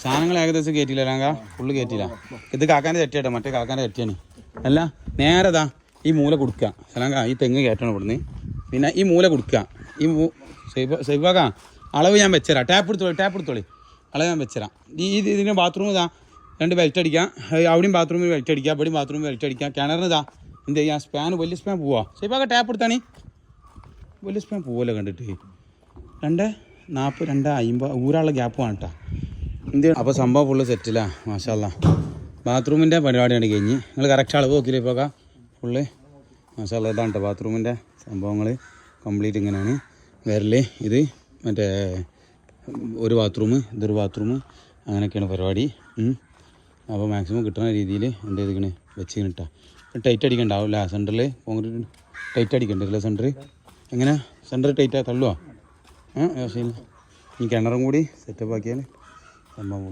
സാധനങ്ങൾ ഏകദേശം കയറ്റിയില്ല ലാങ്ക ഫുള്ള് കയറ്റിയില്ല. ഇത് കാക്കാൻ്റെ തെറ്റിയാട്ടോ, മറ്റേ കാക്കാൻ്റെ തെറ്റിയാണ്. അല്ല നേരതാ ഈ മൂല കൊടുക്കുക സലാങ്ക, ഈ തെങ്ങ് കയറ്റണം ഇവിടുന്ന്. പിന്നെ ഈ മൂല കൊടുക്കുക. ഈ സൈബാക്ക അളവ് ഞാൻ വെച്ചരാം. ടാപ്പ് എടുത്തോളി അളവ് ഞാൻ വെച്ചരാം. ഇതിന് ബാത്റൂം ഇതാ 2 ബെൽറ്റ് അടിക്കാം. അവിടെയും ബാത്റൂമിൽ ബെൽറ്റ് അടിക്കുക, ഇവിടെയും ബാത്റൂമിൽ ബെൽറ്റ് അടിക്കുക. കിണറിന് ഇതാ എന്ത് ചെയ്യുക, സ്പാൻ വലിയ സ്പാൻ പോവാ. സൈബാക്ക ടാപ്പ് എടുത്താണ് വലിയ സ്പാൻ പോവല്ലോ കണ്ടിട്ട്. 2.40 2.50 ഊരാനുള്ള ഗ്യാപ്പ് വേണം കേട്ടോ എന്ത്. അപ്പോൾ സംഭവം ഫുള്ള് സെറ്റില്ല മാഷാ അല്ലാ. ബാത്റൂമിൻ്റെ പരിപാടിയാണ് കഴിഞ്ഞ്. നിങ്ങൾ കറക്റ്റ് അളവ് നോക്കിയില്ലേ ഇപ്പോൾ ഫുള്ള് മാഷാ അല്ലാ. ഇതാണ് കേട്ടോ ബാത്റൂമിൻ്റെ സംഭവങ്ങൾ കംപ്ലീറ്റ് ഇങ്ങനെയാണ് വരല്. ഇത് മറ്റേ ഒരു ബാത്റൂം, ഇതൊരു ബാത്റൂം, അങ്ങനെയൊക്കെയാണ് പരിപാടി. അപ്പോൾ മാക്സിമം കിട്ടുന്ന രീതിയിൽ എന്ത് ചെയ്തിങ്ങനെ വെച്ചിങ്ങനെ ഇട്ടാൽ ടൈറ്റ് അടിക്കണ്ടാവില്ല. സെൻറ്ററിൽ കോൺക്രീറ്റ് ടൈറ്റ് അടിക്കണ്ടല്ലോ സെൻറ്റർ. എങ്ങനെ സെൻറ്റർ ടൈറ്റാ തള്ളുവാ. ഈ കിണറും കൂടി സെറ്റപ്പ് ആക്കിയാൽ സംഭവം.